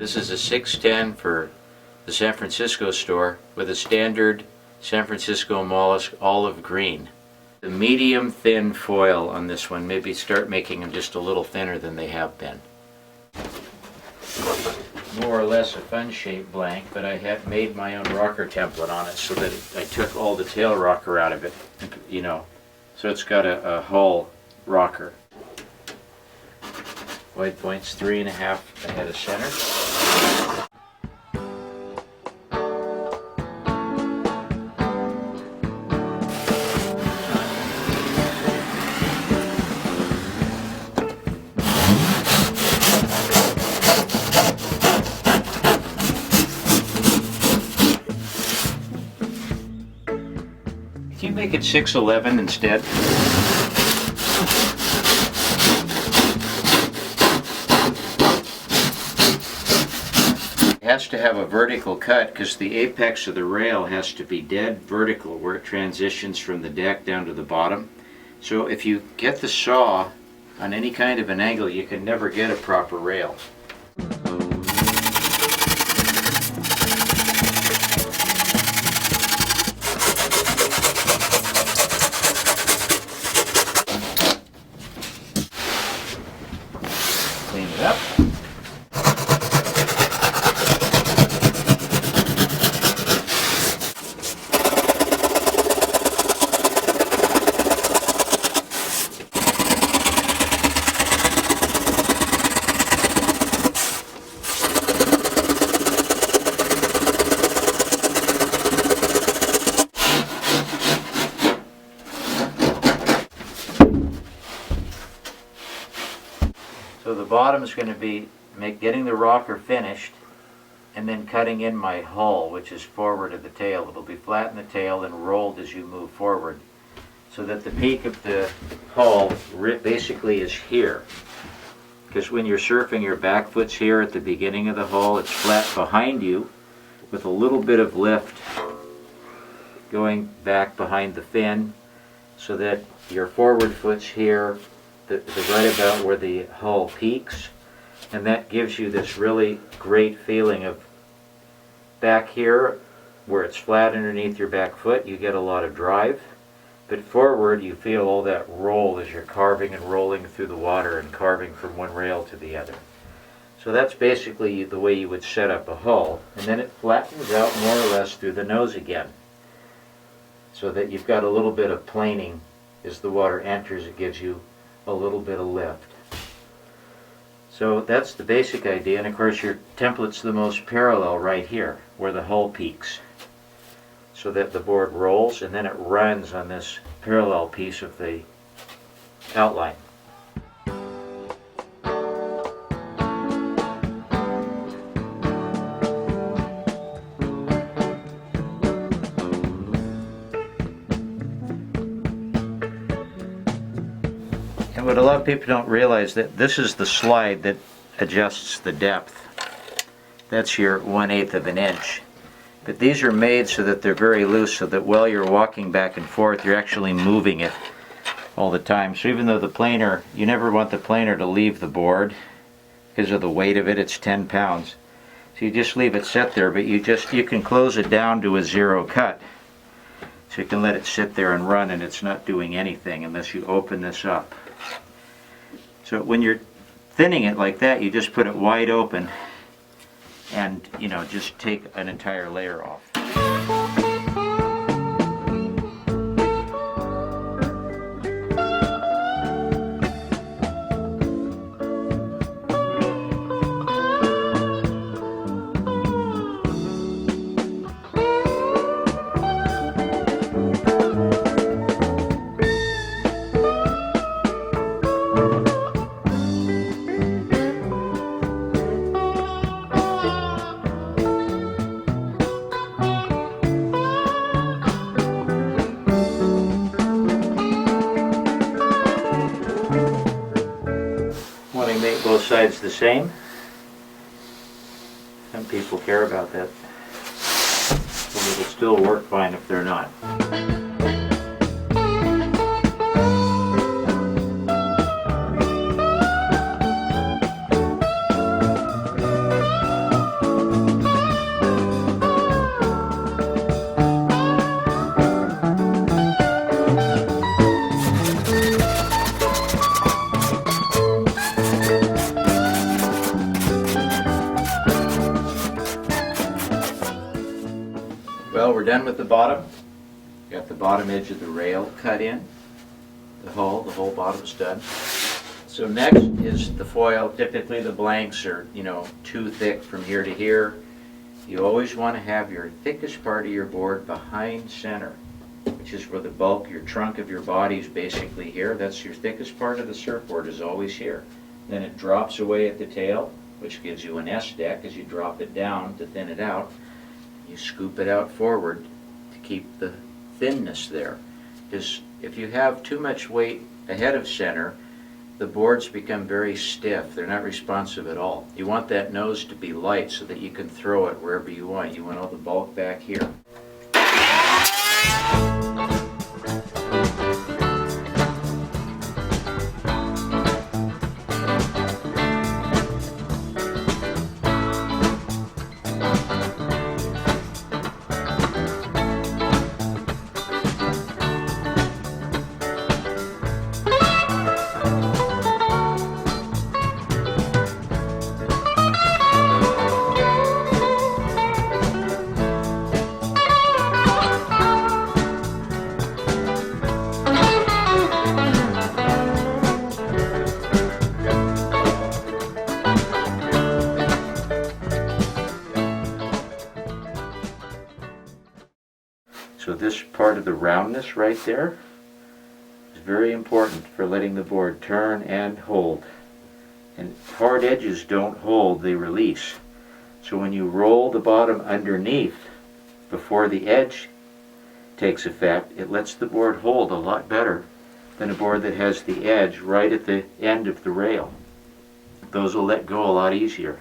This is a 610 for the San Francisco store with a standard San Francisco Mollusk olive green. The medium thin foil on this one, maybe start making them just a little thinner than they have been. More or less a fun-shaped blank, but I had made my own rocker template on it so that I took all the tail rocker out of it, you know, so it's got a hull rocker. White point's 3.5 ahead of center. Can you make it 611 instead? It has to have a vertical cut because the apex of the rail has to be dead vertical where it transitions from the deck down to the bottom. So if you get the saw on any kind of an angle, you can never get a proper rail. Clean it up. So the bottom is going to be getting the rocker finished and then cutting in my hull, which is forward of the tail. It'll be flat in the tail and rolled as you move forward, so that the peak of the hull basically is here. Because when you're surfing, your back foot's here at the beginning of the hull. It's flat behind you with a little bit of lift going back behind the fin, so that your forward foot's here, right about where the hull peaks, and that gives you this really great feeling of back here where it's flat underneath your back foot. You get a lot of drive, but forward you feel all that roll as you're carving and rolling through the water and carving from one rail to the other. So that's basically the way you would set up a hull, and then it flattens out more or less through the nose again, so that you've got a little bit of planing as the water enters. It gives you a little bit of lift. So that's the basic idea, and of course your template's the most parallel right here where the hull peaks, so that the board rolls and then it runs on this parallel piece of the outline. And what a lot of people don't realize, that this is the slide that adjusts the depth. That's your 1/8 of an inch. But these are made so that they're very loose, so that while you're walking back and forth, you're actually moving it all the time. So even though the planer, you never want the planer to leave the board because of the weight of it. It's 10 pounds. So you just leave it set there, but you can close it down to a 0 cut. So you can let it sit there and run, and it's not doing anything unless you open this up. So when you're thinning it like that, you just put it wide open and, you know, just take an entire layer off. Make both sides the same. Some people care about that. But it'll still work fine if they're not. bottom. Got the bottom edge of the rail cut in. The whole bottom's done. So next is the foil. Typically the blanks are, too thick from here to here. You always want to have your thickest part of your board behind center, which is where the bulk, your trunk of your body is basically here. That's your thickest part of the surfboard is always here. Then it drops away at the tail, which gives you an S deck as you drop it down to thin it out. You scoop it out forward to keep the thinness there. Because if you have too much weight ahead of center, the boards become very stiff. They're not responsive at all. You want that nose to be light so that you can throw it wherever you want. You want all the bulk back here. So this part of the roundness right there is very important for letting the board turn and hold. And hard edges don't hold, they release. So when you roll the bottom underneath before the edge takes effect, it lets the board hold a lot better than a board that has the edge right at the end of the rail. Those will let go a lot easier.